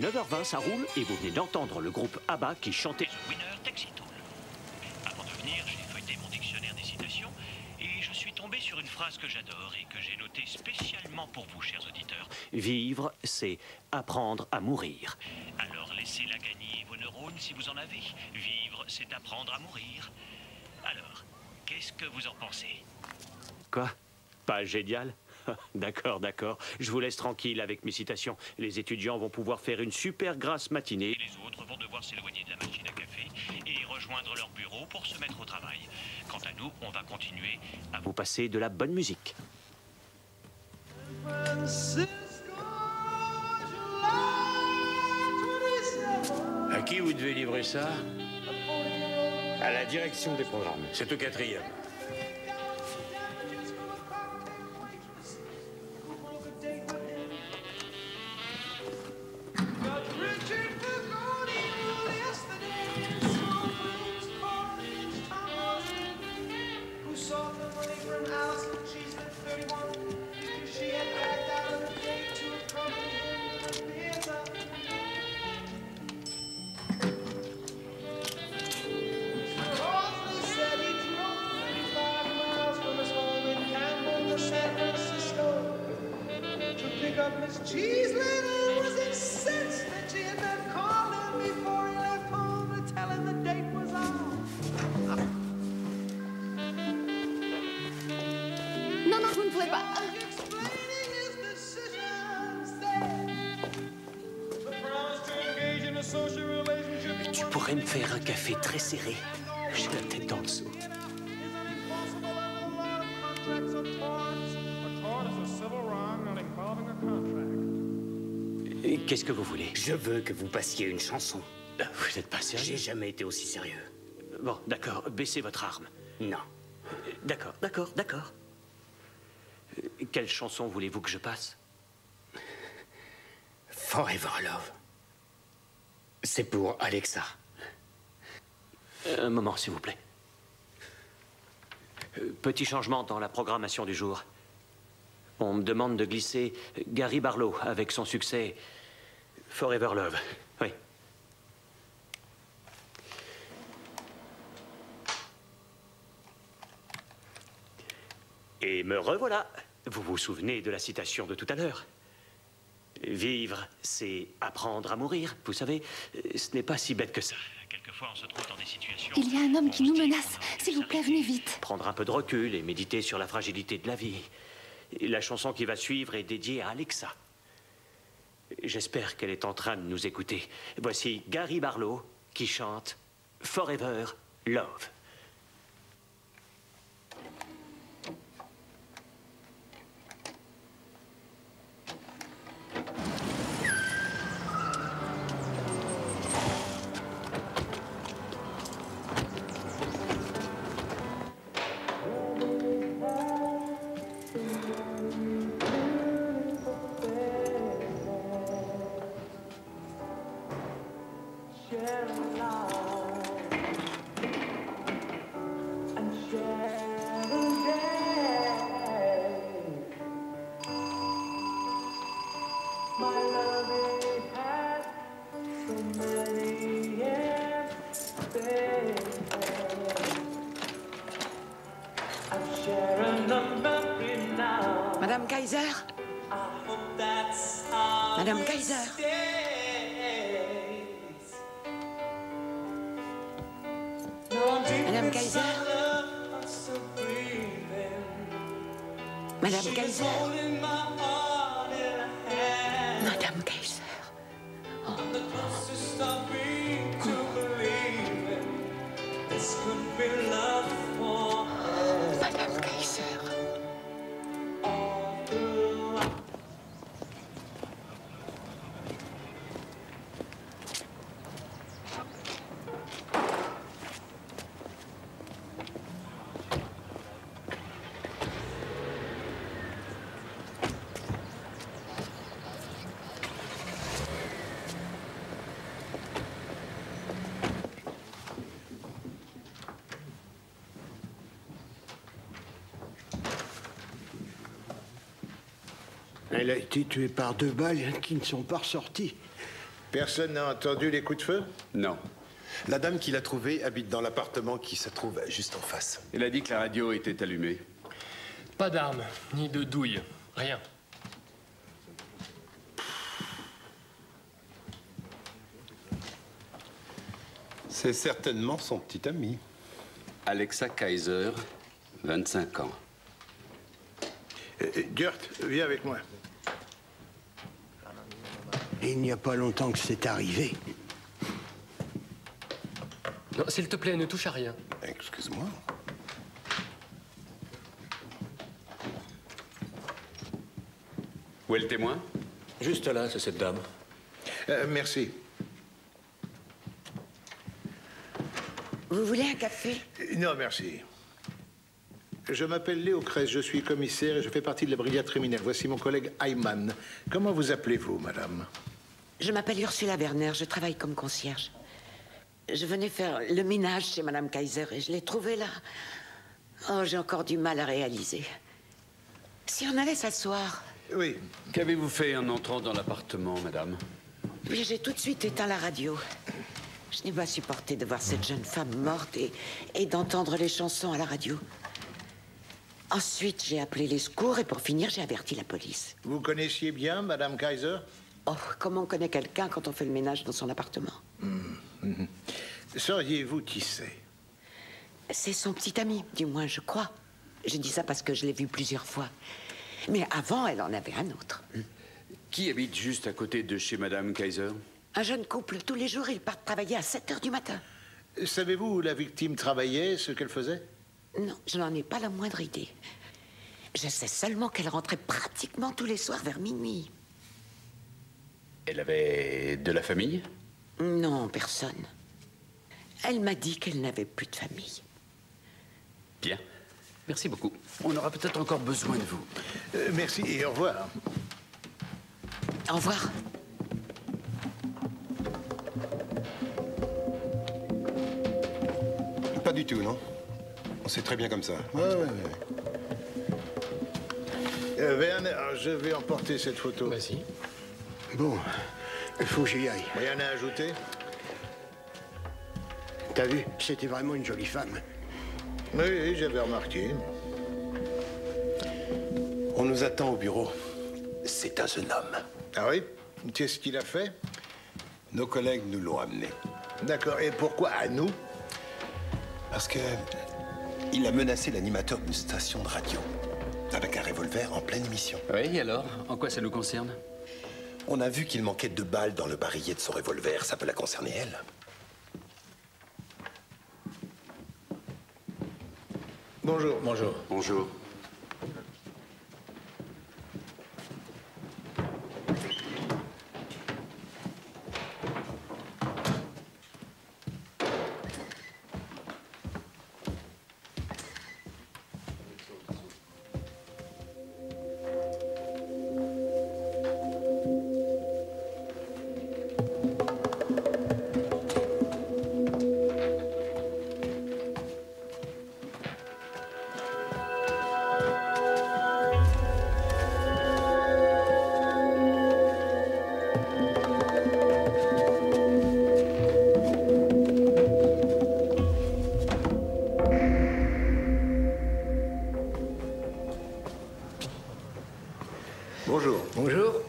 9h20, ça roule, et vous venez d'entendre le groupe ABBA qui chantait The Winner Takes It All. Avant de venir, j'ai feuilleté mon dictionnaire des citations, et je suis tombé sur une phrase que j'adore et que j'ai notée spécialement pour vous, chers auditeurs. Vivre, c'est apprendre à mourir. Alors laissez-la gagner vos neurones si vous en avez. Vivre, c'est apprendre à mourir. Alors, qu'est-ce que vous en pensez? Quoi? Pas génial? D'accord, d'accord. Je vous laisse tranquille avec mes citations. Les étudiants vont pouvoir faire une super grasse matinée. Les autres vont devoir s'éloigner de la machine à café et rejoindre leur bureau pour se mettre au travail. Quant à nous, on va continuer à vous passer de la bonne musique. À qui vous devez livrer ça? À la direction des programmes. C'est au 4e. Non, non, vous ne pouvez pas. Tu pourrais me faire un café très serré. J'ai la tête dans le seau. Et qu'est-ce que vous voulez? Je veux que vous passiez une chanson. Vous n'êtes pas sérieux? J'ai jamais été aussi sérieux. Bon, d'accord, baissez votre arme. Non. D'accord, d'accord, d'accord. Quelle chanson voulez-vous que je passe? Forever Love. C'est pour Alexa. Un moment, s'il vous plaît. Petit changement dans la programmation du jour. On me demande de glisser Gary Barlow avec son succès Forever Love. Oui. Et me revoilà. Vous vous souvenez de la citation de tout à l'heure? Vivre, c'est apprendre à mourir. Vous savez, ce n'est pas si bête que ça. Quelquefois, on se trouve dans des situations... Il y a un homme qui nous menace. S'il vous plaît, venez vite. Prendre un peu de recul et méditer sur la fragilité de la vie. Et la chanson qui va suivre est dédiée à Alexa. J'espère qu'elle est en train de nous écouter. Voici Gary Barlow qui chante Forever Love. Madame Kaiser? Madame Kaiser? Madame Kaiser? Madame Kaiser? Madame Kaiser? Madame Kaiser? Elle a été tuée par 2 balles qui ne sont pas ressorties. Personne n'a entendu les coups de feu? Non. La dame qui l'a trouvée habite dans l'appartement qui se trouve juste en face. Elle a dit que la radio était allumée. Pas d'armes, ni de douille, rien. C'est certainement son petit ami. Alexa Kaiser, 25 ans. Gert, viens avec moi. Il n'y a pas longtemps que c'est arrivé. Non, s'il te plaît, ne touche à rien. Excuse-moi. Où est le témoin? Juste là, c'est cette dame. Merci. Vous voulez un café? Non, merci. Je m'appelle Léo Kress, je suis commissaire et je fais partie de la brigade criminelle. Voici mon collègue Ayman. Comment vous appelez-vous, madame? Je m'appelle Ursula Werner, je travaille comme concierge. Je venais faire le ménage chez Madame Kaiser et je l'ai trouvée là. Oh, j'ai encore du mal à réaliser. Si on allait s'asseoir... Oui. Qu'avez-vous fait en entrant dans l'appartement, madame? Oui, j'ai tout de suite éteint la radio. Je n'ai pas supporté de voir cette jeune femme morte et d'entendre les chansons à la radio. Ensuite, j'ai appelé les secours et pour finir, j'ai averti la police. Vous connaissiez bien Madame Kaiser? Oh, comment on connaît quelqu'un quand on fait le ménage dans son appartement? Sauriez-vous qui c'est? C'est son petit ami, du moins je crois. Je dis ça parce que je l'ai vu plusieurs fois. Mais avant, elle en avait un autre. Qui habite juste à côté de chez madame Kaiser? Un jeune couple. Tous les jours, ils partent travailler à 7 heures du matin. Savez-vous où la victime travaillait, ce qu'elle faisait? Non, je n'en ai pas la moindre idée. Je sais seulement qu'elle rentrait pratiquement tous les soirs vers minuit. Elle avait de la famille? Non, personne. Elle m'a dit qu'elle n'avait plus de famille. Bien. Merci beaucoup. On aura peut-être encore besoin de vous. Merci et au revoir. Au revoir. Pas du tout, non? On sait très bien comme ça. Ouais. Werner, je vais emporter cette photo. Vas-y. Bon, il faut que j'y aille. Rien à ajouter? T'as vu? C'était vraiment une jolie femme. Oui, j'avais remarqué. On nous attend au bureau. C'est un jeune homme. Ah oui? Qu'est-ce qu'il a fait? Nos collègues nous l'ont amené. D'accord. Et pourquoi à nous? Parce que il a menacé l'animateur d'une station de radio avec un revolver en pleine émission. Oui, alors? En quoi ça nous concerne? On a vu qu'il manquait 2 balles dans le barillet de son revolver. Ça peut la concerner, elle. Bonjour. Bonjour. Bonjour. Bonjour. Bonjour.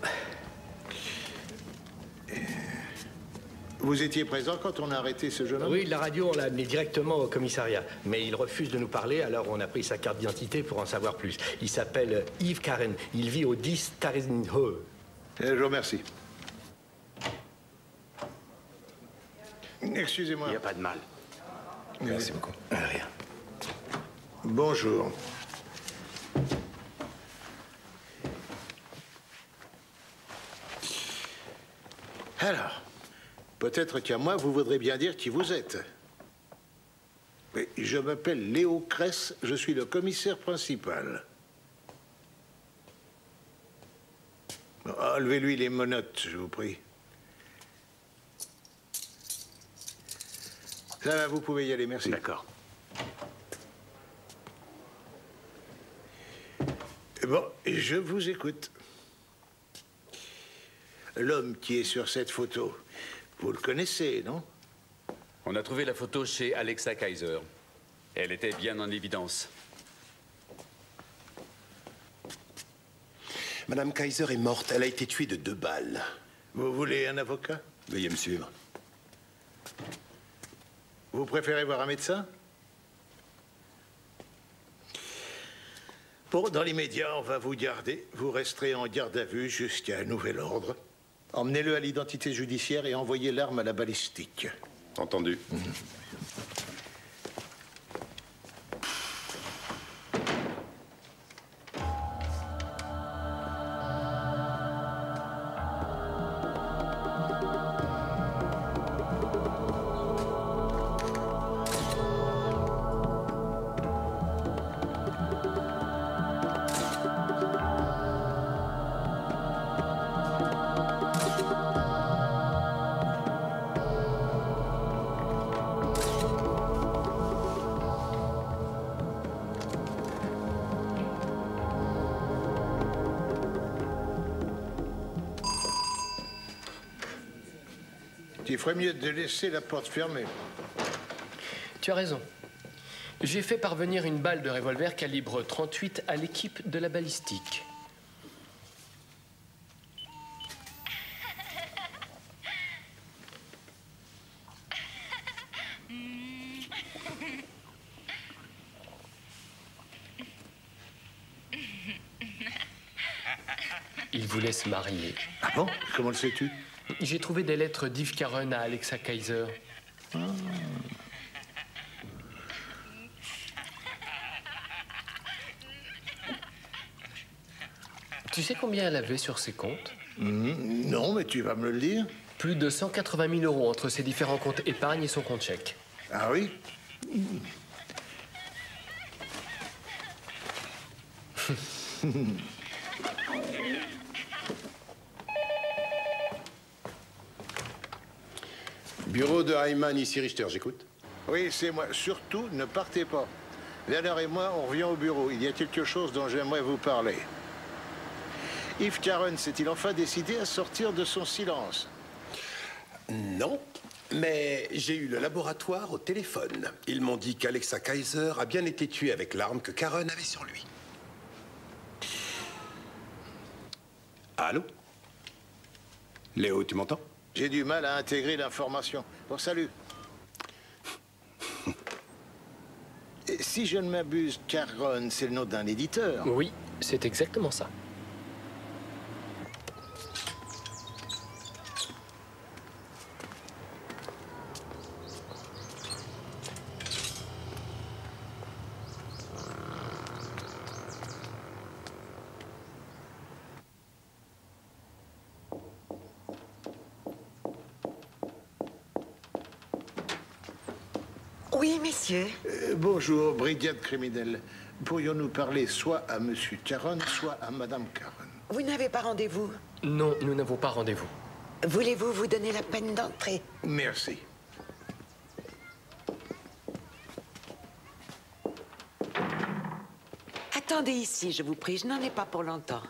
Vous étiez présent quand on a arrêté ce jeune homme? Oui, la radio, on l'a amené directement au commissariat. Mais il refuse de nous parler, alors on a pris sa carte d'identité pour en savoir plus. Il s'appelle Yves Karen. Il vit au 10 Tarenho. Je vous remercie. Excusez-moi. Il n'y a pas de mal. Merci beaucoup. Rien. Bonjour. Alors, peut-être qu'à moi, vous voudrez bien dire qui vous êtes. Mais je m'appelle Léo Kress, je suis le commissaire principal. Enlevez-lui les menottes, je vous prie. Ça va, vous pouvez y aller, merci. D'accord. Bon, je vous écoute. l'homme qui est sur cette photo. Vous le connaissez, non? On a trouvé la photo chez Alexa Kaiser. Elle était bien en évidence. Madame Kaiser est morte. Elle a été tuée de 2 balles. Vous voulez un avocat? Veuillez me suivre. Vous préférez voir un médecin? Bon, dans l'immédiat, on va vous garder. Vous resterez en garde à vue jusqu'à un nouvel ordre. Emmenez-le à l'identité judiciaire et envoyez l'arme à la balistique. Entendu. Il ferait mieux de laisser la porte fermée. Tu as raison. J'ai fait parvenir une balle de revolver calibre 38 à l'équipe de la balistique. Il voulait se marier. Ah bon? Comment le sais-tu? J'ai trouvé des lettres d'Yves Caron à Alexa Kaiser. Ah. Tu sais combien elle avait sur ses comptes? Non, mais tu vas me le dire. Plus de 180 000 € entre ses différents comptes épargne et son compte chèque. Ah oui? Bureau de Heimann, ici Richter, j'écoute. Oui, c'est moi. Surtout, ne partez pas. Werner et moi, on revient au bureau. Il y a quelque chose dont j'aimerais vous parler. Yves Caron s'est-il enfin décidé à sortir de son silence? Non, mais j'ai eu le laboratoire au téléphone. Ils m'ont dit qu'Alexa Kaiser a bien été tuée avec l'arme que Caron avait sur lui. Allô? Léo, tu m'entends? J'ai du mal à intégrer l'information. Bon, salut. Et si je ne m'abuse, Caron, c'est le nom d'un éditeur. Oui, c'est exactement ça. Oui, messieurs. Bonjour, brigade criminelle. Pourrions-nous parler soit à Monsieur Caron, soit à Madame Caron? Vous n'avez pas rendez-vous? Non, nous n'avons pas rendez-vous. Voulez-vous vous donner la peine d'entrer? Merci. Attendez ici, je vous prie, je n'en ai pas pour longtemps.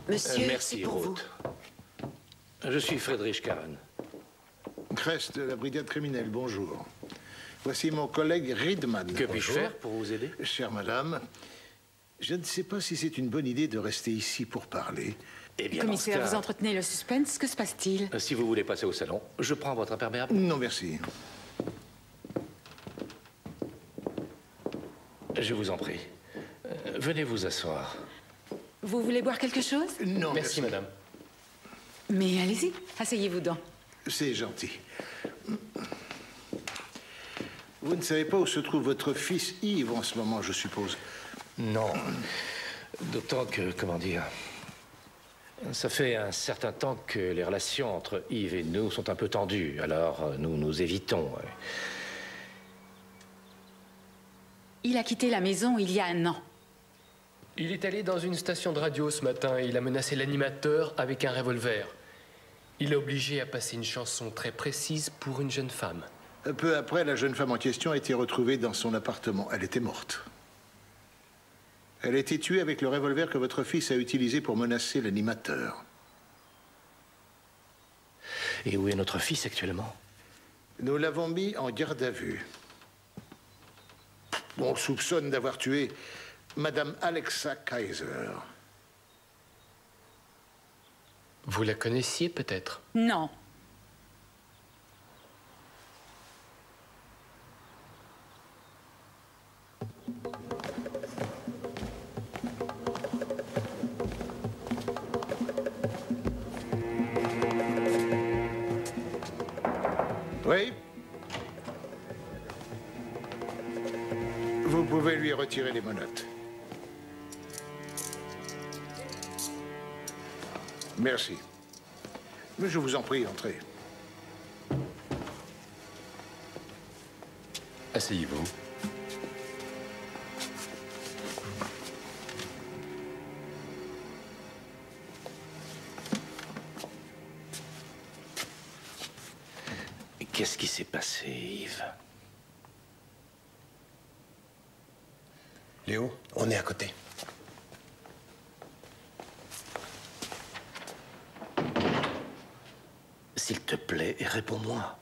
Monsieur, merci, c'est pour vous. Ruth. Je suis Friedrich Caron. Crest de la brigade criminelle, bonjour. Voici mon collègue Riedman. Que puis-je faire pour vous aider? Chère madame, je ne sais pas si c'est une bonne idée de rester ici pour parler. Eh bien, Commissaire, dans ce vous cas, entretenez le suspense. Que se passe-t-il? si vous voulez passer au salon, je prends votre imperméable. Non, merci. Je vous en prie. Venez vous asseoir. Vous voulez boire quelque chose? Non, Merci, madame. Mais allez-y, asseyez-vous donc. C'est gentil. Vous ne savez pas où se trouve votre fils Yves en ce moment, je suppose? Non. D'autant que, comment dire, ça fait un certain temps que les relations entre Yves et nous sont un peu tendues. Alors, nous nous évitons. Il a quitté la maison il y a 1 an. Il est allé dans une station de radio ce matin et il a menacé l'animateur avec un revolver. Il l'a obligé à passer une chanson très précise pour une jeune femme. Peu après, la jeune femme en question a été retrouvée dans son appartement. Elle était morte. Elle a été tuée avec le revolver que votre fils a utilisé pour menacer l'animateur. Et où est notre fils actuellement? Nous l'avons mis en garde à vue. On soupçonne d'avoir tué Madame Alexa Kaiser. Vous la connaissiez peut-être? Non. Oui? Vous pouvez lui retirer les menottes. Merci. Mais je vous en prie, entrez. Asseyez-vous. Qu'est-ce qui s'est passé, Yves? Léo, on est à côté. S'il te plaît, réponds-moi.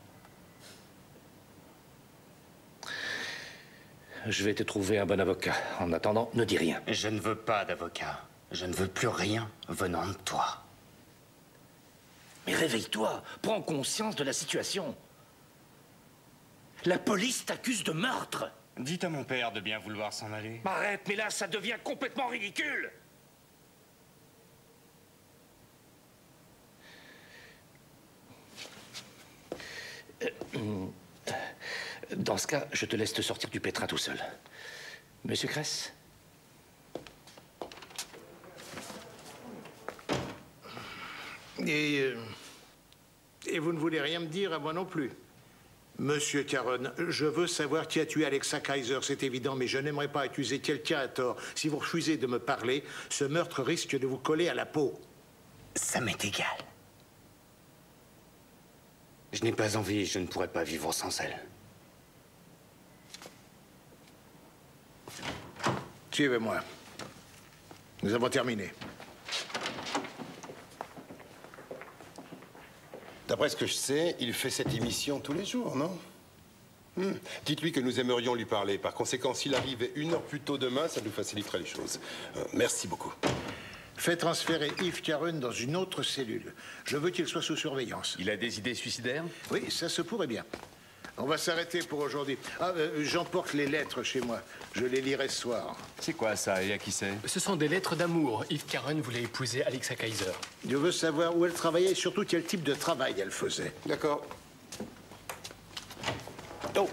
Je vais te trouver un bon avocat. En attendant, ne dis rien. Je ne veux pas d'avocat. Je ne veux plus rien venant de toi. Mais réveille-toi. Prends conscience de la situation. La police t'accuse de meurtre. Dites à mon père de bien vouloir s'en aller. Arrête, mais là, ça devient complètement ridicule. Dans ce cas, je te laisse te sortir du pétrin tout seul. Monsieur Kress? Et vous ne voulez rien me dire à moi non plus. Monsieur Caron, je veux savoir qui a tué Alexa Kaiser, c'est évident, mais je n'aimerais pas accuser quelqu'un à tort. Si vous refusez de me parler, ce meurtre risque de vous coller à la peau. Ça m'est égal. Je n'ai pas envie, je ne pourrais pas vivre sans elle. Suivez-moi. Nous avons terminé. D'après ce que je sais, il fait cette émission tous les jours, non? Dites-lui que nous aimerions lui parler. Par conséquent, s'il arrivait 1 heure plus tôt demain, ça nous faciliterait les choses. Merci beaucoup. Faites transférer Yves Caron dans une autre cellule. Je veux qu'il soit sous surveillance. Il a des idées suicidaires? Oui, ça se pourrait bien. On va s'arrêter pour aujourd'hui. Ah, j'emporte les lettres chez moi. Je les lirai ce soir. C'est quoi ça et à qui c'est? Ce sont des lettres d'amour. Yves Caron voulait épouser Alexa Kaiser. Je veux savoir où elle travaillait et surtout quel type de travail elle faisait. D'accord. Oh!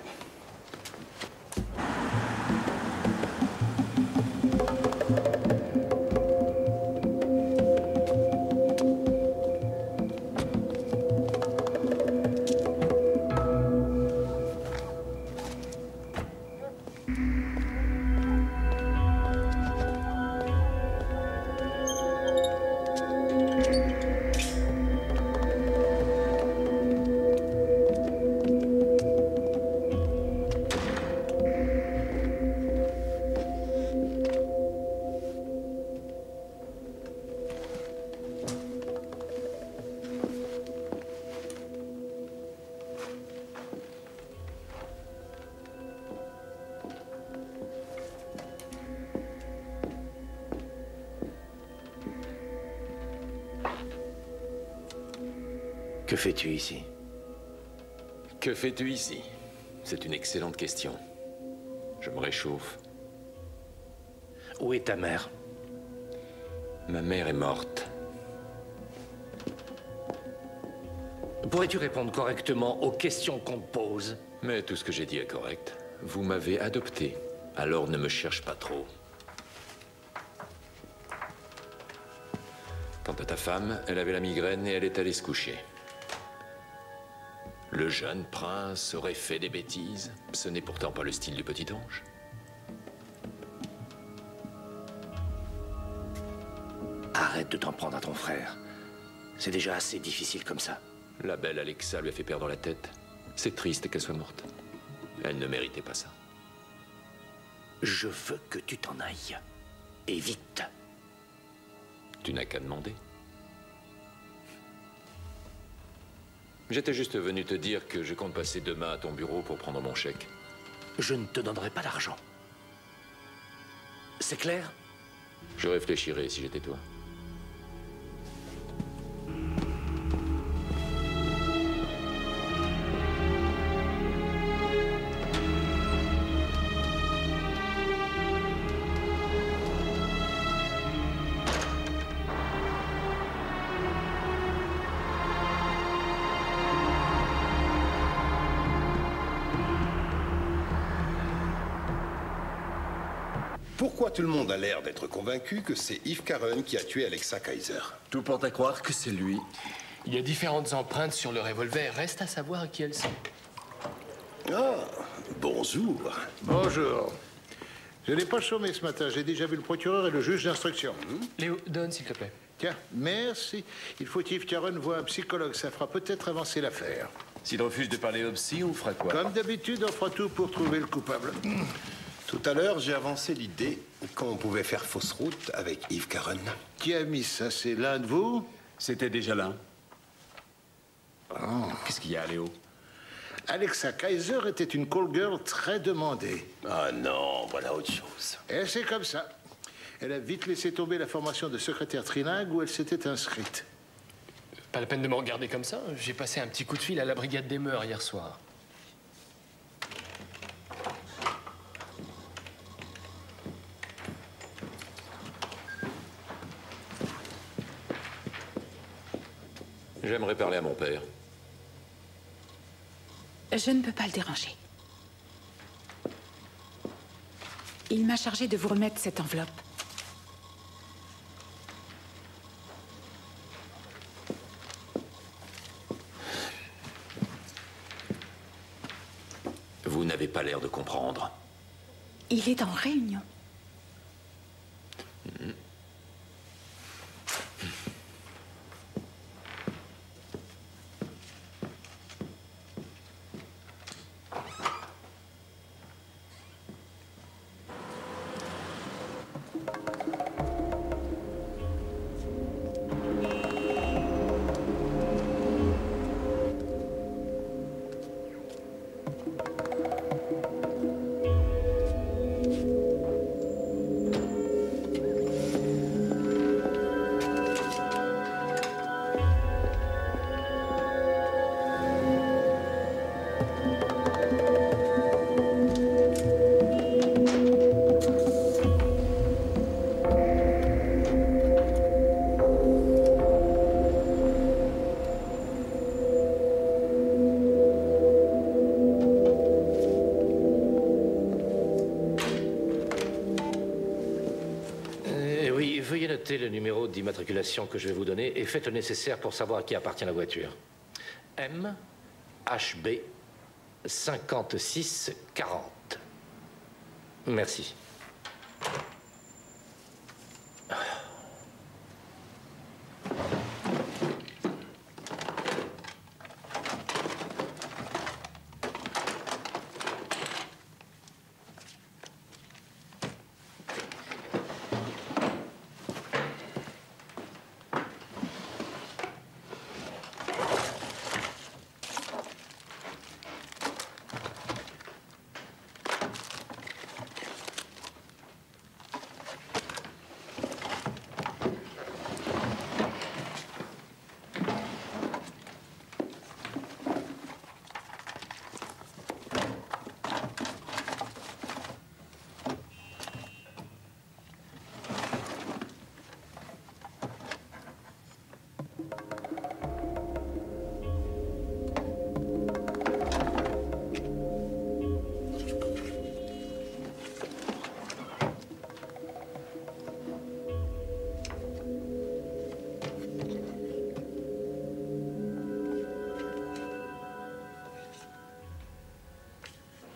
Que fais-tu ici? Que fais-tu ici? C'est une excellente question. Je me réchauffe. Où est ta mère? Ma mère est morte. Pourrais-tu répondre correctement aux questions qu'on te pose? Mais tout ce que j'ai dit est correct. Vous m'avez adopté, alors ne me cherche pas trop. Quant à ta femme, elle avait la migraine et elle est allée se coucher. Le jeune prince aurait fait des bêtises. Ce n'est pourtant pas le style du petit ange. Arrête de t'en prendre à ton frère. C'est déjà assez difficile comme ça. La belle Alexa lui a fait perdre la tête. C'est triste qu'elle soit morte. Elle ne méritait pas ça. Je veux que tu t'en ailles. et vite. Tu n'as qu'à demander. J'étais juste venu te dire que je compte passer demain à ton bureau pour prendre mon chèque. Je ne te donnerai pas d'argent. C'est clair? Je réfléchirais si j'étais toi. Pourquoi tout le monde a l'air d'être convaincu que c'est Eve Caron qui a tué Alexa Kaiser? Tout porte à croire que c'est lui. Il y a différentes empreintes sur le revolver. Reste à savoir à qui elles sont. Ah, bonjour. Bonjour. Je n'ai pas chômé ce matin. J'ai déjà vu le procureur et le juge d'instruction. Léo, donne s'il te plaît. Tiens, merci. Il faut qu'Yves Caron voie un psychologue. Ça fera peut-être avancer l'affaire. S'il refuse de parler au psy, on fera quoi? Comme d'habitude, on fera tout pour trouver le coupable. Tout à l'heure, j'ai avancé l'idée qu'on pouvait faire fausse route avec Eve Caron. Qui a mis ça? C'est l'un de vous? C'était déjà là. Oh. Qu'est-ce qu'il y a, Léo? Alexa Kaiser était une call girl très demandée. Ah non, voilà autre chose. Et c'est comme ça. Elle a vite laissé tomber la formation de secrétaire trilingue où elle s'était inscrite. Pas la peine de me regarder comme ça. J'ai passé un petit coup de fil à la brigade des mœurs hier soir. J'aimerais parler à mon père. Je ne peux pas le déranger. Il m'a chargé de vous remettre cette enveloppe. Vous n'avez pas l'air de comprendre. Il est en réunion. Le numéro d'immatriculation que je vais vous donner et faites le nécessaire pour savoir à qui appartient la voiture. MHB 5640. Merci.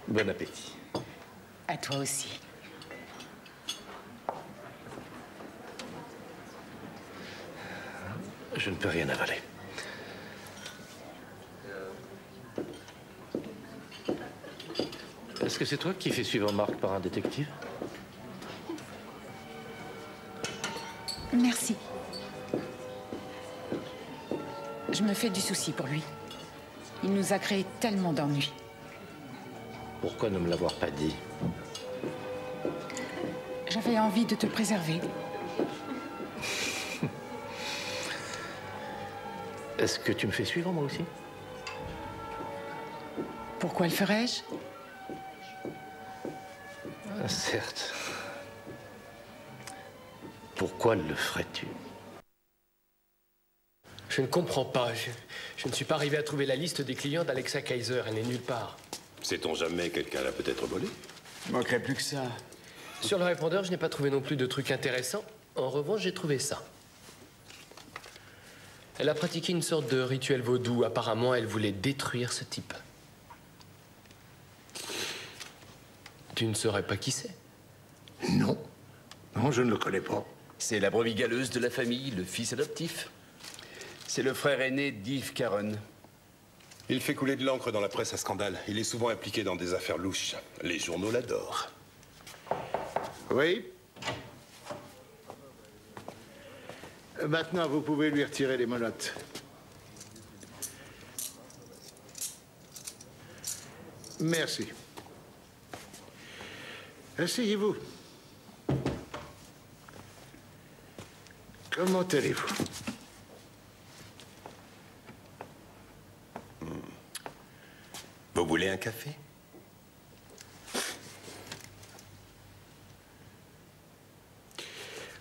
Bon appétit. À toi aussi. Je ne peux rien avaler. Est-ce que c'est toi qui fais suivre Marc par un détective? Merci. Je me fais du souci pour lui. Il nous a créé tellement d'ennuis. Pourquoi ne me l'avoir pas dit? J'avais envie de te préserver. Est-ce que tu me fais suivre, moi aussi? Pourquoi le ferais-je? Certes. Pourquoi le ferais-tu? Je ne comprends pas. Je ne suis pas arrivé à trouver la liste des clients d'Alexa Kaiser. Elle n'est nulle part. Sait-on jamais, quelqu'un l'a peut-être volé? Il manquerait plus que ça. Sur le répondeur, je n'ai pas trouvé non plus de trucs intéressants. En revanche, j'ai trouvé ça. Elle a pratiqué une sorte de rituel vaudou. Apparemment, elle voulait détruire ce type. Tu ne saurais pas qui c'est? Non. Non, je ne le connais pas. C'est la brebis galeuse de la famille, le fils adoptif. C'est le frère aîné d'Yves Caron. Il fait couler de l'encre dans la presse à scandale. Il est souvent impliqué dans des affaires louches. Les journaux l'adorent. Oui. Maintenant, vous pouvez lui retirer les menottes. Merci. Asseyez-vous. Comment allez-vous? Vous voulez un café?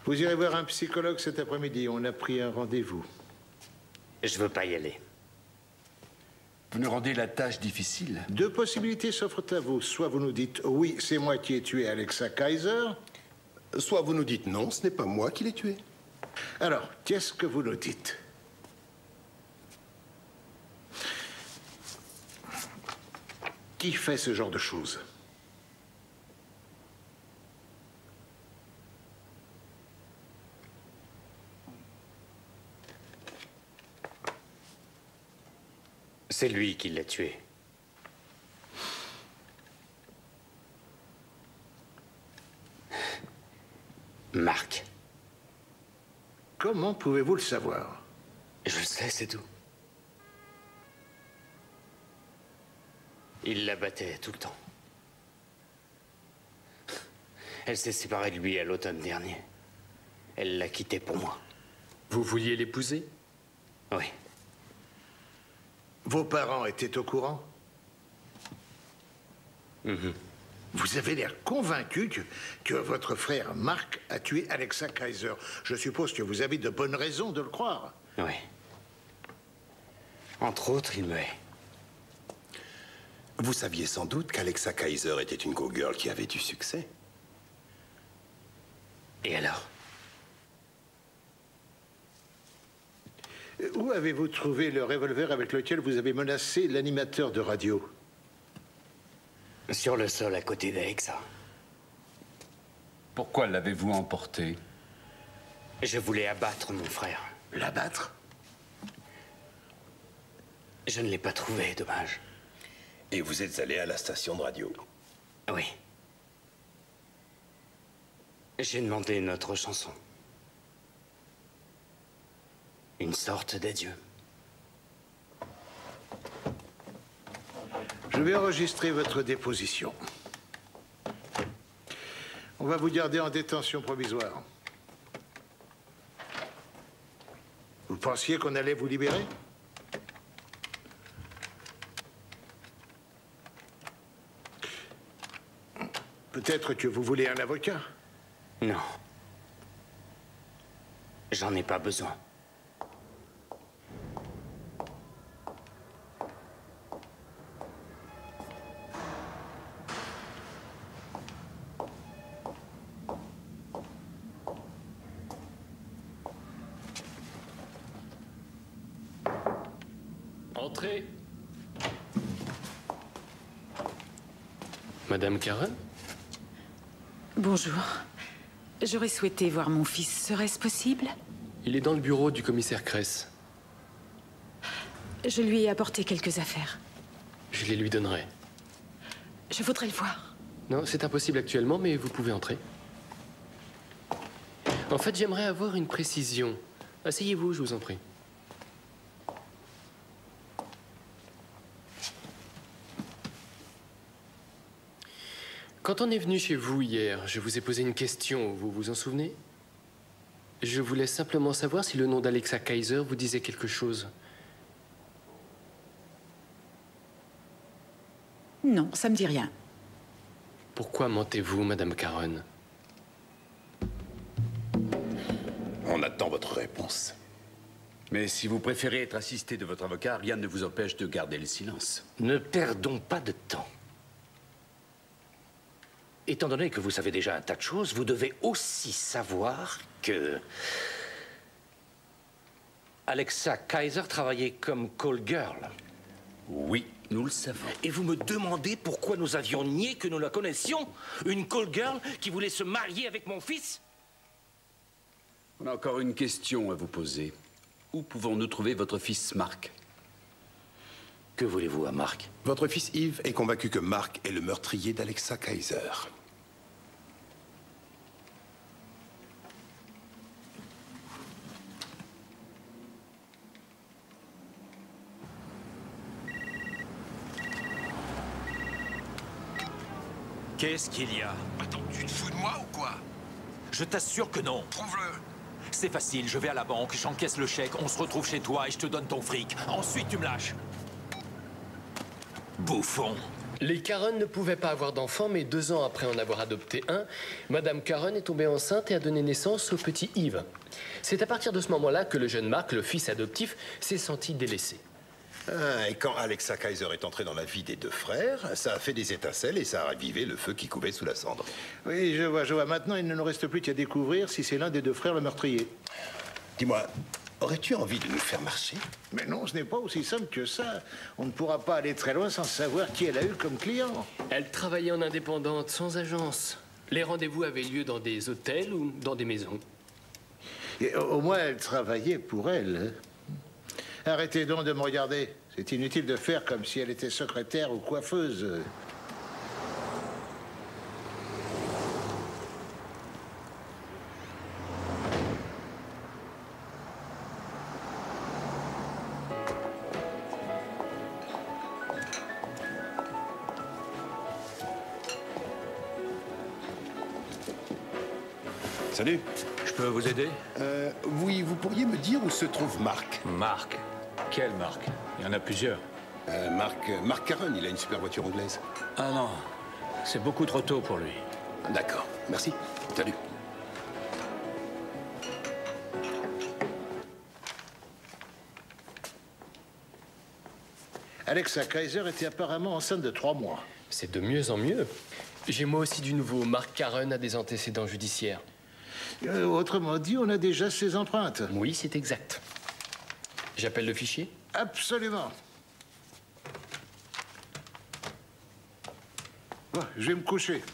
Vous irez voir un psychologue cet après-midi. On a pris un rendez-vous. Je veux pas y aller. Vous nous rendez la tâche difficile. Deux possibilités s'offrent à vous. Soit vous nous dites « Oui, c'est moi qui ai tué Alexa Kaiser », soit vous nous dites « Non, ce n'est pas moi qui l'ai tué ». Alors, qu'est-ce que vous nous dites? Qui fait ce genre de choses? C'est lui qui l'a tué. Marc. Comment pouvez-vous le savoir? Je le sais, c'est tout. Il la battait tout le temps. Elle s'est séparée de lui à l'automne dernier. Elle l'a quitté pour moi. Vous vouliez l'épouser? Oui. Vos parents étaient au courant? Vous avez l'air convaincu que votre frère Marc a tué Alexa Kaiser. Je suppose que vous avez de bonnes raisons de le croire. Oui. Entre autres, il me hait. Vous saviez sans doute qu'Alexa Kaiser était une go-girl qui avait du succès. Et alors? Où avez-vous trouvé le revolver avec lequel vous avez menacé l'animateur de radio? Sur le sol à côté d'Alexa. Pourquoi l'avez-vous emporté? Je voulais abattre mon frère. L'abattre? Je ne l'ai pas trouvé, dommage. Et vous êtes allé à la station de radio? Oui. J'ai demandé notre chanson. Une sorte d'adieu. Je vais enregistrer votre déposition. On va vous garder en détention provisoire. Vous pensiez qu'on allait vous libérer? Peut-être que vous voulez un avocat? Non. J'en ai pas besoin. Entrez. Madame Caron? Bonjour. J'aurais souhaité voir mon fils. Serait-ce possible? Il est dans le bureau du commissaire Kress. Je lui ai apporté quelques affaires. Je les lui donnerai. Je voudrais le voir. Non, c'est impossible actuellement, mais vous pouvez entrer. En fait, j'aimerais avoir une précision. Asseyez-vous, je vous en prie. Quand on est venu chez vous hier, je vous ai posé une question, vous vous en souvenez? Je voulais simplement savoir si le nom d'Alexa Kaiser vous disait quelque chose. Non, ça me dit rien. Pourquoi mentez-vous, Madame Caron? On attend votre réponse. Mais si vous préférez être assisté de votre avocat, rien ne vous empêche de garder le silence. Ne perdons pas de temps. Étant donné que vous savez déjà un tas de choses, vous devez aussi savoir que Alexa Kaiser travaillait comme call girl. Oui, nous le savons. Et vous me demandez pourquoi nous avions nié que nous la connaissions? Une call girl qui voulait se marier avec mon fils? On a encore une question à vous poser. Où pouvons-nous trouver votre fils Marc? Que voulez-vous à Marc? Votre fils Yves est convaincu que Marc est le meurtrier d'Alexa Kaiser. Qu'est-ce qu'il y a? Attends, tu te fous de moi ou quoi? Je t'assure que non. Prouve-le. C'est facile, je vais à la banque, j'encaisse le chèque, on se retrouve chez toi et je te donne ton fric. Ensuite, tu me lâches. Bouffon. Les Caron ne pouvaient pas avoir d'enfant, mais 2 ans après en avoir adopté un, Madame Caron est tombée enceinte et a donné naissance au petit Yves. C'est à partir de ce moment-là que le jeune Marc, le fils adoptif, s'est senti délaissé. Ah, et quand Alexa Kaiser est entrée dans la vie des 2 frères, ça a fait des étincelles et ça a ravivé le feu qui couvait sous la cendre. Oui, je vois. Maintenant, il ne nous reste plus qu'à découvrir si c'est l'un des 2 frères le meurtrier. Dis-moi, aurais-tu envie de nous faire marcher? Mais non, ce n'est pas aussi simple que ça. On ne pourra pas aller très loin sans savoir qui elle a eu comme client. Elle travaillait en indépendante, sans agence. Les rendez-vous avaient lieu dans des hôtels ou dans des maisons. Et au moins, elle travaillait pour elle. Arrêtez donc de me regarder. C'est inutile de faire comme si elle était secrétaire ou coiffeuse. Salut. Je peux vous aider? Oui, vous pourriez me dire où se trouve Marc? Marc? Quel Marc? Il y en a plusieurs. Marc Caron, il a une super voiture anglaise. Ah non, c'est beaucoup trop tôt pour lui. D'accord, merci. Salut. Alexa Kaiser était apparemment enceinte de 3 mois. C'est de mieux en mieux. J'ai moi aussi du nouveau. Marc Caron a des antécédents judiciaires. Autrement dit, on a déjà ses empreintes. Oui, c'est exact. J'appelle le fichier? Absolument. Bon, je vais me coucher.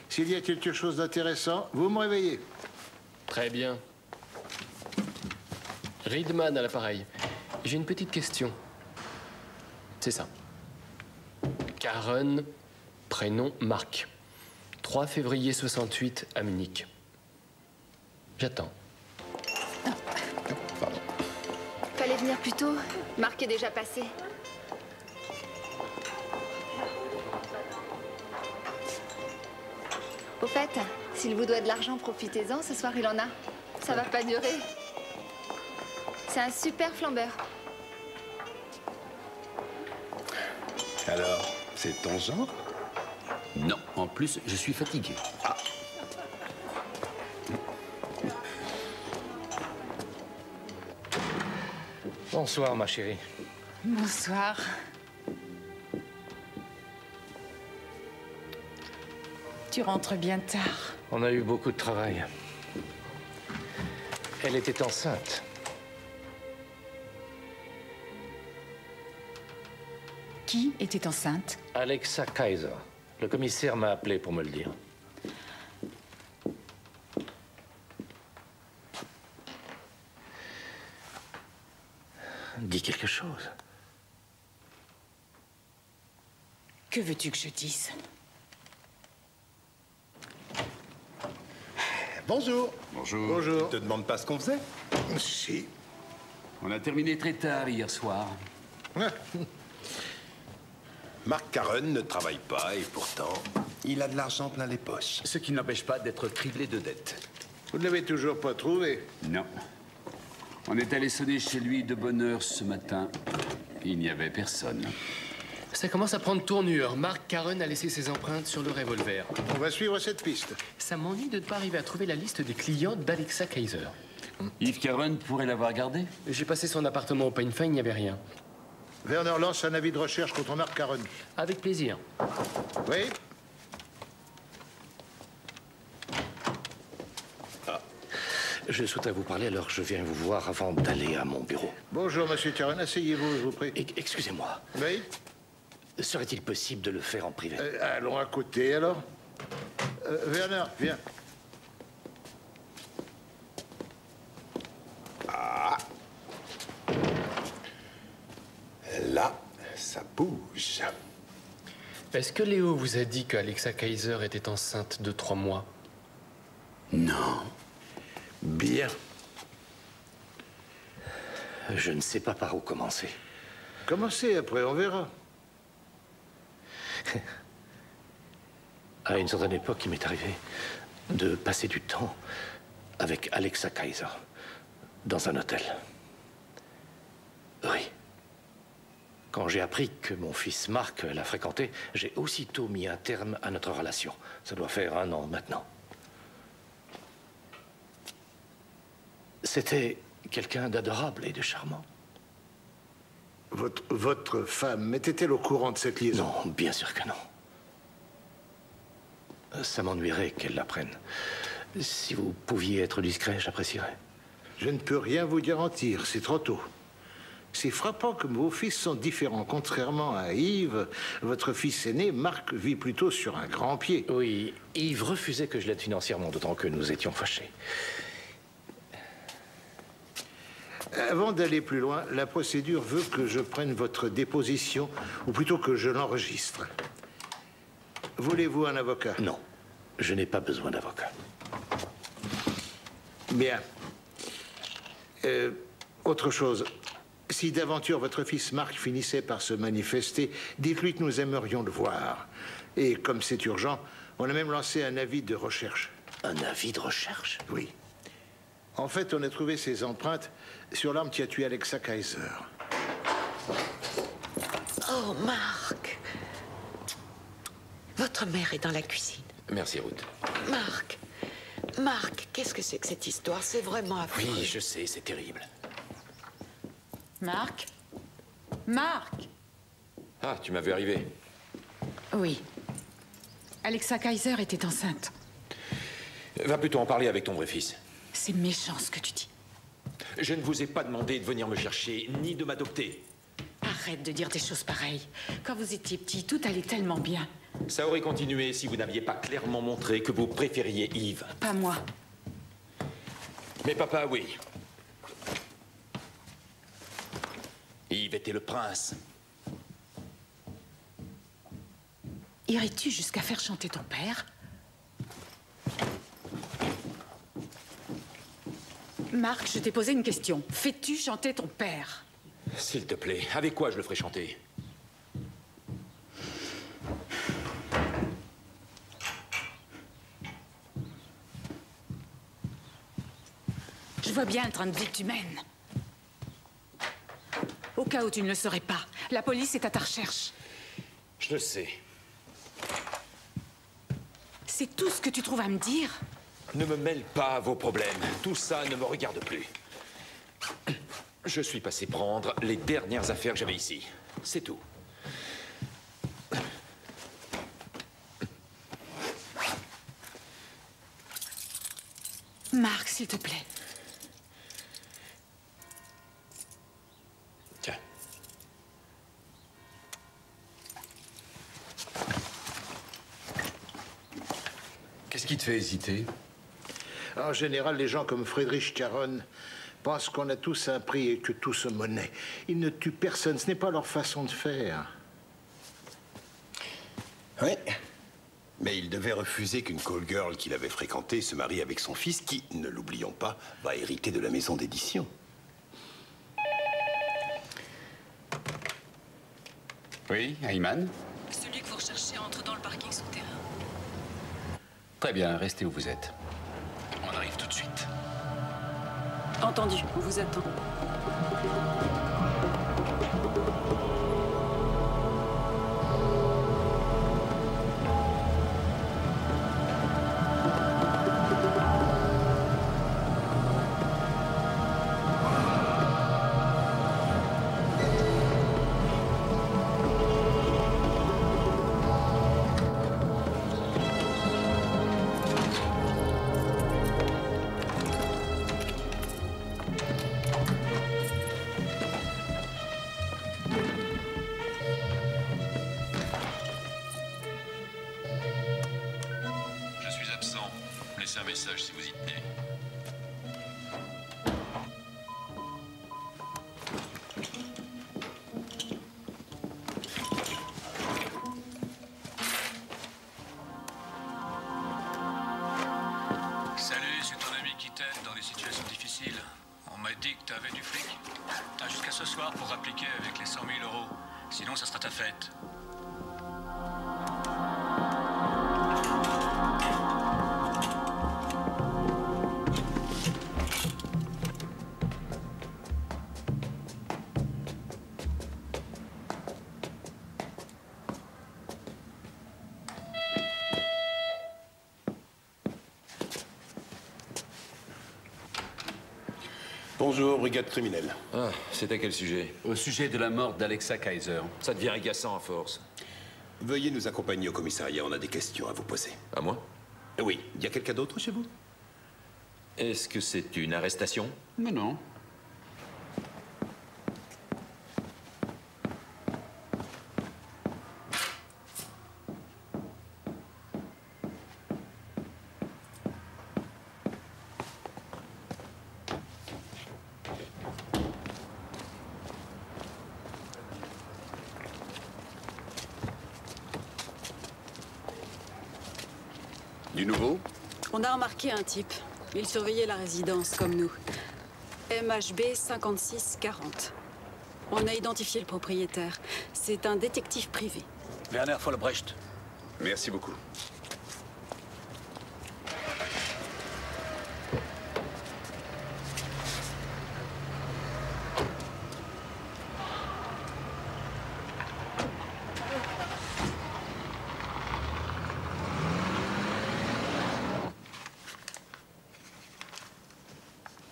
S'il y a quelque chose d'intéressant, vous me réveillez. Très bien. Reedman à l'appareil. J'ai une petite question. C'est ça. Caron, prénom Marc. 3 février 68 à Munich. J'attends. Pardon. Fallait venir plus tôt. Marc est déjà passé. Au fait, s'il vous doit de l'argent, profitez-en. Ce soir, il en a. Ça va pas durer. C'est un super flambeur. Alors, c'est ton genre? Non, en plus, je suis fatigué. Ah. Bonsoir, ma chérie. Bonsoir. Tu rentres bien tard. On a eu beaucoup de travail. Elle était enceinte. Qui était enceinte? Alexa Kaiser. Le commissaire m'a appelé pour me le dire. Dis quelque chose. Que veux-tu que je dise? Bonjour. Bonjour. Bonjour. Tu te demandes pas ce qu'on faisait? Si. On a terminé très tard hier soir. Mark Carron ne travaille pas et pourtant, il a de l'argent plein les poches. Ce qui n'empêche pas d'être criblé de dettes. Vous ne l'avez toujours pas trouvé? Non. On est allé sonner chez lui de bonne heure ce matin. Il n'y avait personne. Ça commence à prendre tournure. Mark Carron a laissé ses empreintes sur le revolver. On va suivre cette piste. Ça m'ennuie de ne pas arriver à trouver la liste des clients d'Alexa Kaiser. Yves Carron pourrait l'avoir gardé? J'ai passé son appartement au Pine Fin, il n'y avait rien. Werner lance un avis de recherche contre Mark Carron. Avec plaisir. Oui? Je souhaite vous parler, alors je viens vous voir avant d'aller à mon bureau. Bonjour, monsieur Carron. Asseyez-vous, je vous prie. Excusez-moi. Oui? Serait-il possible de le faire en privé? Allons à côté, alors. Werner, viens. Ah. Là, ça bouge. Est-ce que Léo vous a dit qu'Alexa Kaiser était enceinte de 3 mois? Non. Bien. Je ne sais pas par où commencer. Commencez, après, on verra. À une certaine époque, il m'est arrivé de passer du temps avec Alexa Kaiser dans un hôtel. Oui. Quand j'ai appris que mon fils Mark la fréquentait, j'ai aussitôt mis un terme à notre relation. Ça doit faire 1 an maintenant. C'était quelqu'un d'adorable et de charmant. Votre femme était-elle au courant de cette liaison? Non, bien sûr que non. Ça m'ennuierait qu'elle l'apprenne. Si vous pouviez être discret, j'apprécierais. Je ne peux rien vous garantir, c'est trop tôt. C'est frappant que vos fils sont différents. Contrairement à Yves, votre fils aîné, Mark, vit plutôt sur un grand pied. Oui, Yves refusait que je l'aide financièrement, d'autant que nous étions fâchés. Avant d'aller plus loin, la procédure veut que je prenne votre déposition, ou plutôt que je l'enregistre. Voulez-vous un avocat? Non, je n'ai pas besoin d'avocat. Bien. Autre chose. Si d'aventure votre fils Mark finissait par se manifester, dites-lui que nous aimerions le voir. Et comme c'est urgent, on a même lancé un avis de recherche. Un avis de recherche? Oui. En fait, on a trouvé ses empreintes sur l'arme qui a tué Alexa Kaiser. Oh, Mark. Votre mère est dans la cuisine. Merci, Ruth. Mark, qu'est-ce que c'est que cette histoire? C'est vraiment affreux. Oui, je sais, c'est terrible. Mark? Ah, tu m'as vu arriver. Oui. Alexa Kaiser était enceinte. Va plutôt en parler avec ton vrai fils. C'est méchant ce que tu dis. Je ne vous ai pas demandé de venir me chercher, ni de m'adopter. Arrête de dire des choses pareilles. Quand vous étiez petit, tout allait tellement bien. Ça aurait continué si vous n'aviez pas clairement montré que vous préfériez Yves. Pas moi. Mais papa, oui. Yves était le prince. Irais-tu jusqu'à faire chanter ton père? Mark, je t'ai posé une question. Fais-tu chanter ton père? S'il te plaît, avec quoi je le ferai chanter? Je vois bien le train de vie que tu mènes. Au cas où tu ne le saurais pas, la police est à ta recherche. Je le sais. C'est tout ce que tu trouves à me dire? Ne me mêle pas à vos problèmes. Tout ça ne me regarde plus. Je suis passé prendre les dernières affaires que j'avais ici. C'est tout. Mark, s'il te plaît. Tiens. Qu'est-ce qui te fait hésiter? En général, les gens comme Friedrich Carron pensent qu'on a tous un prix et que tout se monnaie. Ils ne tuent personne, ce n'est pas leur façon de faire. Oui. Mais il devait refuser qu'une call girl qu'il avait fréquentée se marie avec son fils, qui, ne l'oublions pas, va hériter de la maison d'édition. Oui, Ayman? Celui que vous recherchez entre dans le parking souterrain. Très bien, restez où vous êtes. On arrive tout de suite. Entendu, on vous attend. Laissez un message si vous y tenez. Salut, c'est ton ami qui t'aide dans les situations difficiles. On m'a dit que t'avais du fric. T'as jusqu'à ce soir pour appliquer avec les 100 000 euros. Sinon, ça sera ta fête. Bonjour, brigade criminelle. Ah, c'est à quel sujet? Au sujet de la mort d'Alexa Kaiser. Ça devient agaçant à force. Veuillez nous accompagner au commissariat, on a des questions à vous poser. À moi? Oui. Il y a quelqu'un d'autre chez vous? Est-ce que c'est une arrestation? Mais non. Du nouveau? On a remarqué un type. Il surveillait la résidence, comme nous. MHB 5640. On a identifié le propriétaire. C'est un détective privé. Werner Vollbrecht. Merci beaucoup.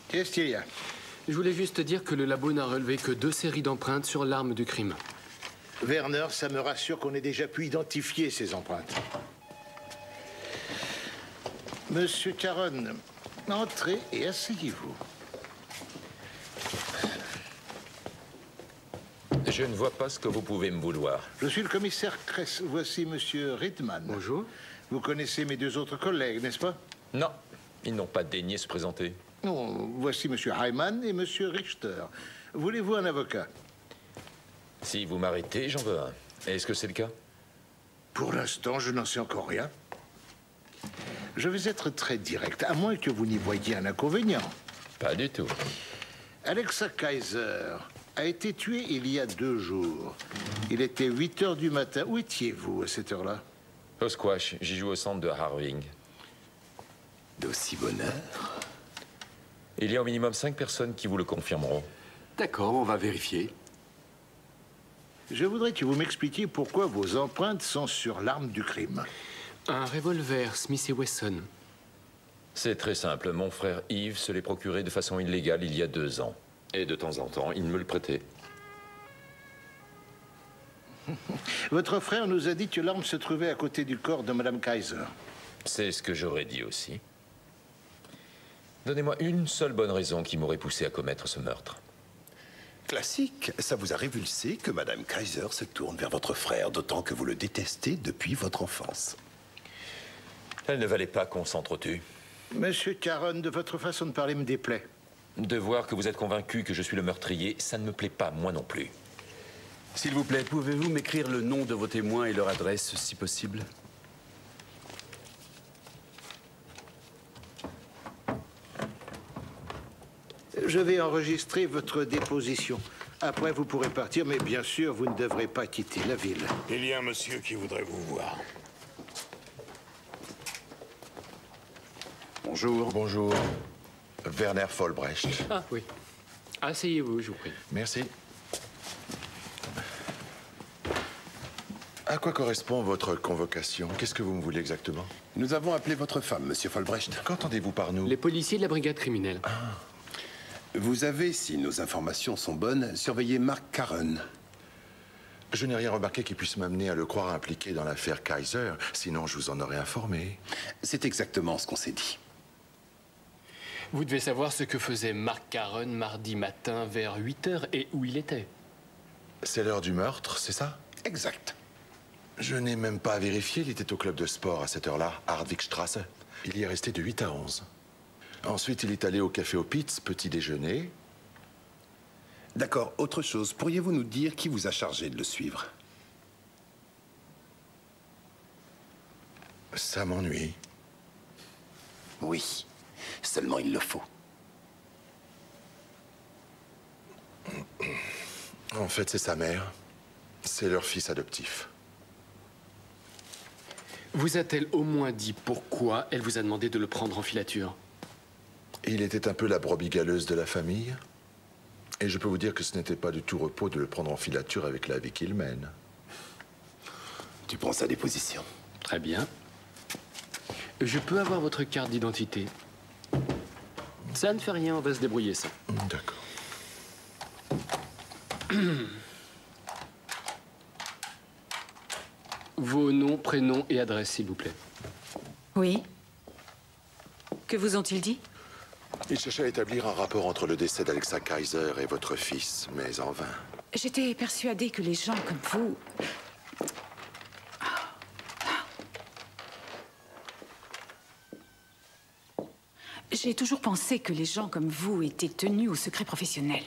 Qu'est-ce qu'il y a? Je voulais juste dire que le labo n'a relevé que 2 séries d'empreintes sur l'arme du crime. Werner, ça me rassure qu'on ait déjà pu identifier ces empreintes. Monsieur Caron, entrez et asseyez-vous. Je ne vois pas ce que vous pouvez me vouloir. Je suis le commissaire Kress. Voici Monsieur Rittman. Bonjour. Vous connaissez mes 2 autres collègues, n'est-ce pas? Non, ils n'ont pas daigné se présenter. Non, voici Monsieur Hyman et Monsieur Richter. Voulez-vous un avocat? Si vous m'arrêtez, j'en veux un. Est-ce que c'est le cas? Pour l'instant, je n'en sais encore rien. Je vais être très direct, à moins que vous n'y voyiez un inconvénient. Pas du tout. Alexa Kaiser a été tuée il y a 2 jours. Il était 8 heures du matin. Où étiez-vous à cette heure-là? Au squash, j'y joue au centre de Harwing. D'aussi bonne heure? Il y a au minimum 5 personnes qui vous le confirmeront. D'accord, on va vérifier. Je voudrais que vous m'expliquiez pourquoi vos empreintes sont sur l'arme du crime. Un revolver Smith & Wesson. C'est très simple. Mon frère Yves se l'est procuré de façon illégale il y a 2 ans. Et de temps en temps, il me le prêtait. Votre frère nous a dit que l'arme se trouvait à côté du corps de Madame Kaiser. C'est ce que j'aurais dit aussi. Donnez-moi une seule bonne raison qui m'aurait poussé à commettre ce meurtre. Classique. Ça vous a révulsé que Madame Kaiser se tourne vers votre frère, d'autant que vous le détestez depuis votre enfance. Elle ne valait pas qu'on s'entretue. Monsieur Caron, de votre façon de parler me déplaît. De voir que vous êtes convaincu que je suis le meurtrier, ça ne me plaît pas, moi non plus. S'il vous plaît, pouvez-vous m'écrire le nom de vos témoins et leur adresse, si possible? Je vais enregistrer votre déposition. Après, vous pourrez partir, mais bien sûr, vous ne devrez pas quitter la ville. Il y a un monsieur qui voudrait vous voir. Bonjour. Bonjour. Werner Vollbrecht. Ah oui. Asseyez-vous, je vous prie. Merci. À quoi correspond votre convocation? Qu'est-ce que vous me voulez exactement? Nous avons appelé votre femme, monsieur Vollbrecht. Qu'entendez-vous par nous? Les policiers de la brigade criminelle. Vous avez, si nos informations sont bonnes, surveillé Mark Karen. Je n'ai rien remarqué qui puisse m'amener à le croire impliqué dans l'affaire Kaiser. Sinon, je vous en aurais informé. C'est exactement ce qu'on s'est dit. Vous devez savoir ce que faisait Mark Karen mardi matin vers 8 h et où il était. C'est l'heure du meurtre, c'est ça? Exact. Je n'ai même pas vérifié. Il était au club de sport à cette heure-là, Hardwickstrasse. Il y est resté de 8 à 11. Ensuite, il est allé au café au Pitts, petit déjeuner. D'accord, autre chose. Pourriez-vous nous dire qui vous a chargé de le suivre? Ça m'ennuie. Oui, seulement il le faut. En fait, c'est sa mère. C'est leur fils adoptif. Vous a-t-elle au moins dit pourquoi elle vous a demandé de le prendre en filature? Il était un peu la brebis galeuse de la famille. Et je peux vous dire que ce n'était pas du tout repos de le prendre en filature avec la vie qu'il mène. Tu prends sa déposition. Très bien. Je peux avoir votre carte d'identité? Ça ne fait rien, on va se débrouiller ça. D'accord. Vos noms, prénoms et adresses, s'il vous plaît. Oui. Que vous ont-ils dit? Il cherchait à établir un rapport entre le décès d'Alexa Kaiser et votre fils, mais en vain. J'étais persuadée que les gens comme vous... J'ai toujours pensé que les gens comme vous étaient tenus au secret professionnel.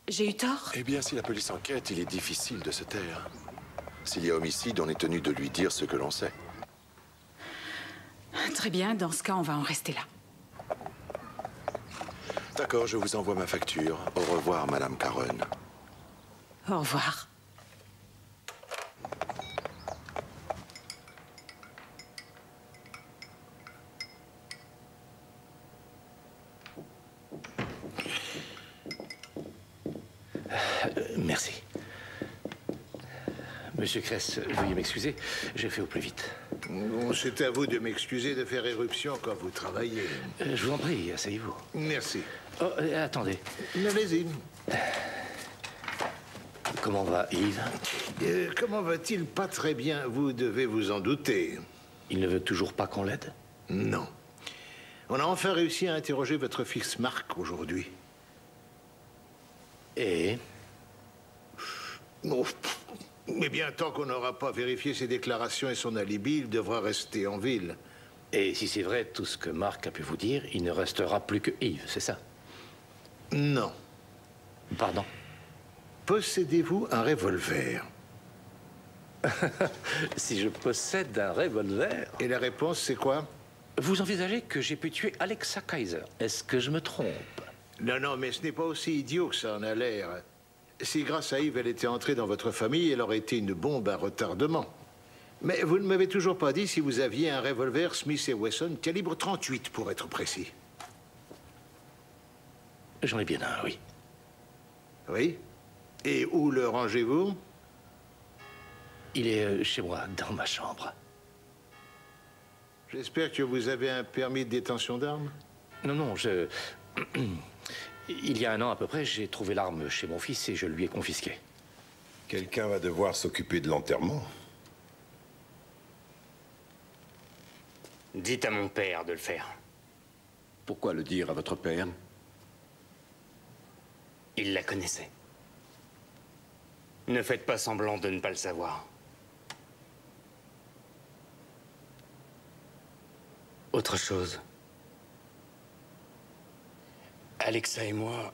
J'ai eu tort? Eh bien, si la police enquête, il est difficile de se taire. S'il y a homicide, on est tenu de lui dire ce que l'on sait. Très bien, dans ce cas, on va en rester là. D'accord, je vous envoie ma facture. Au revoir, Madame Karen. Au revoir. Merci. Monsieur Kress, veuillez m'excuser, j'ai fait au plus vite. Bon, c'est à vous de m'excuser de faire éruption quand vous travaillez. Je vous en prie, asseyez-vous. Merci. Oh, attendez. Allez-y. Comment va Yves? Comment va-t-il? Pas très bien, vous devez vous en douter. Il ne veut toujours pas qu'on l'aide? Non. On a enfin réussi à interroger votre fils Mark aujourd'hui. Et? Oh, mais bien, tant qu'on n'aura pas vérifié ses déclarations et son alibi, il devra rester en ville. Et si c'est vrai tout ce que Mark a pu vous dire, il ne restera plus que Yves, c'est ça? Non. Pardon? Possédez-vous un revolver? Si je possède un revolver... Et la réponse, c'est quoi? Vous envisagez que j'ai pu tuer Alexa Kaiser. Est-ce que je me trompe? Non, non, mais ce n'est pas aussi idiot que ça en a l'air. Si grâce à Yves, elle était entrée dans votre famille, elle aurait été une bombe à retardement. Mais vous ne m'avez toujours pas dit si vous aviez un revolver Smith & Wesson, calibre 38 pour être précis. J'en ai bien un, oui. Oui? Et où le rangez-vous? Il est chez moi, dans ma chambre. J'espère que vous avez un permis de détention d'armes? Non, non, Il y a un an à peu près, j'ai trouvé l'arme chez mon fils et je lui ai confisqué. Quelqu'un va devoir s'occuper de l'enterrement. Dites à mon père de le faire. Pourquoi le dire à votre père? Il la connaissait. Ne faites pas semblant de ne pas le savoir. Autre chose. Alexa et moi,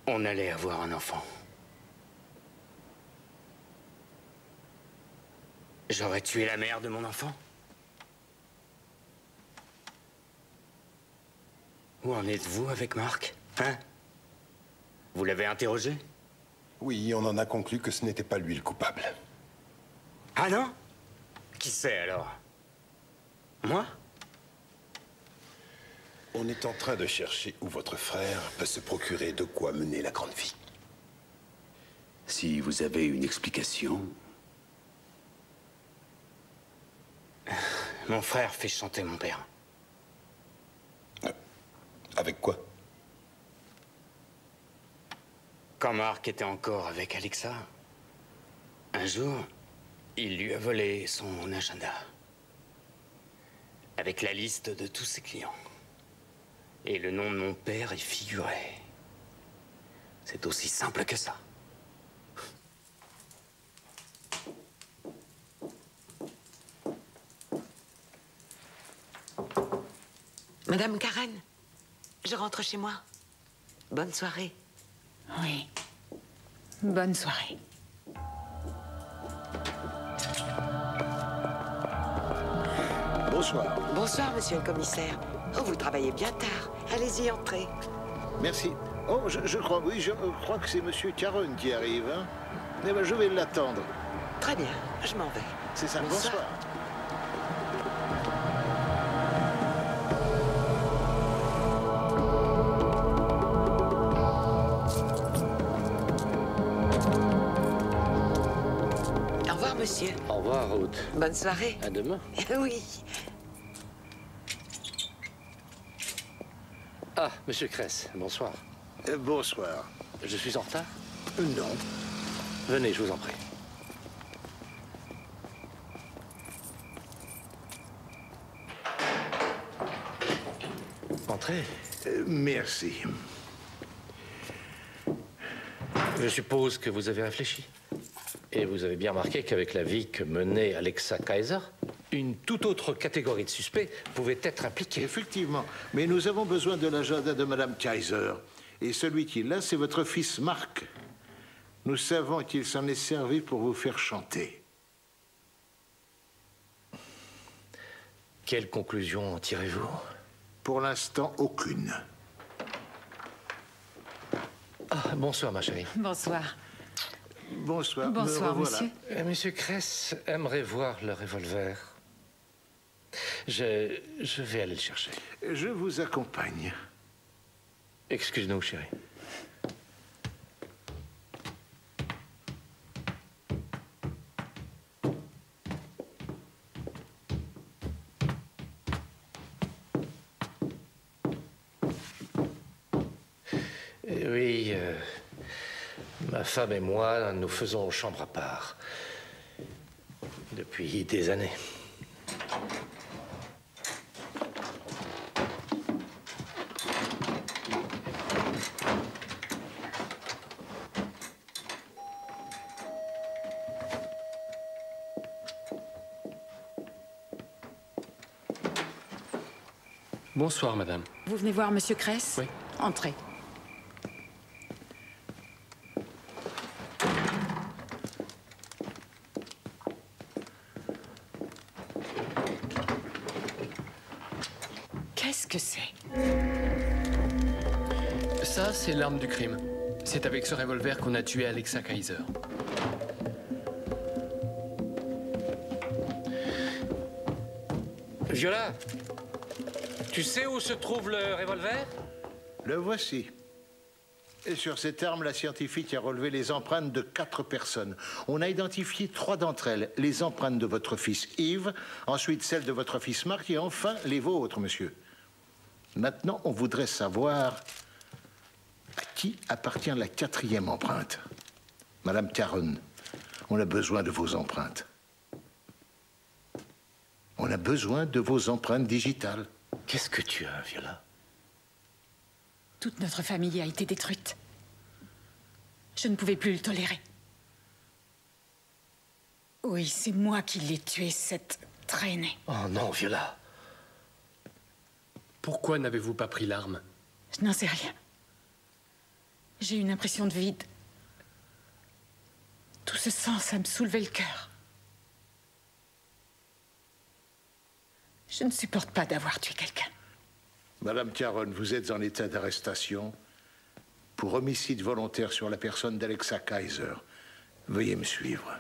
on allait avoir un enfant. J'aurais tué la mère de mon enfant? Où en êtes-vous avec Mark? Hein? Vous l'avez interrogé? Oui, on en a conclu que ce n'était pas lui le coupable. Ah non? Qui c'est alors? Moi? On est en train de chercher où votre frère peut se procurer de quoi mener la grande vie. Si vous avez une explication... Mon frère fait chanter mon père. Avec quoi? Quand Marc était encore avec Alexa, un jour, il lui a volé son agenda. Avec la liste de tous ses clients. Et le nom de mon père y figurait. C'est aussi simple que ça. Madame Karen, je rentre chez moi. Bonne soirée. Oui. Bonne soirée. Bonsoir. Bonsoir, monsieur le commissaire. Oh, vous travaillez bien tard. Allez-y, entrez. Merci. Oh, je crois, oui, je crois que c'est monsieur Caron qui arrive. Hein. Eh ben, je vais l'attendre. Très bien, je m'en vais. C'est ça, bonsoir. Au revoir, monsieur. Au revoir, Ruth. Bonne soirée. À demain. Oui. Ah, monsieur Kress, bonsoir. Bonsoir. Je suis en retard? Non. Venez, je vous en prie. Entrez. Merci. Je suppose que vous avez réfléchi. Et vous avez bien remarqué qu'avec la vie que menait Alexa Kaiser, une toute autre catégorie de suspects pouvait être impliquée. Effectivement. Mais nous avons besoin de l'agenda de Madame Kaiser. Et celui qui l'a, c'est votre fils Marc. Nous savons qu'il s'en est servi pour vous faire chanter. Quelle conclusion en tirez-vous? Pour l'instant, aucune. Ah, bonsoir, ma chérie. Bonsoir. Bonsoir. Bonsoir, monsieur. Monsieur Kress aimerait voir le revolver. Je vais aller le chercher. Je vous accompagne. Excuse-nous, chérie. Oui, ma femme et moi, nous faisons chambre à part. Depuis des années. Bonsoir, madame. Vous venez voir monsieur Kress? Oui. Entrez. Qu'est-ce que c'est? Ça, c'est l'arme du crime. C'est avec ce revolver qu'on a tué Alexa Kaiser. Viola, tu sais où se trouve le revolver? Le voici. Et sur cette arme, la scientifique a relevé les empreintes de 4 personnes. On a identifié 3 d'entre elles. Les empreintes de votre fils Yves, ensuite celles de votre fils Marc et enfin les vôtres, monsieur. Maintenant, on voudrait savoir à qui appartient la 4e empreinte. Madame Caron, on a besoin de vos empreintes. On a besoin de vos empreintes digitales. Qu'est-ce que tu as, Viola? Toute notre famille a été détruite. Je ne pouvais plus le tolérer. Oui, c'est moi qui l'ai tué, cette traînée. Oh non, Viola. Pourquoi n'avez-vous pas pris l'arme? Je n'en sais rien. J'ai une impression de vide. Tout ce sang, ça me soulevait le cœur. Je ne supporte pas d'avoir tué quelqu'un. Madame Caron, vous êtes en état d'arrestation. pour homicide volontaire sur la personne d'Alexa Kaiser. Veuillez me suivre.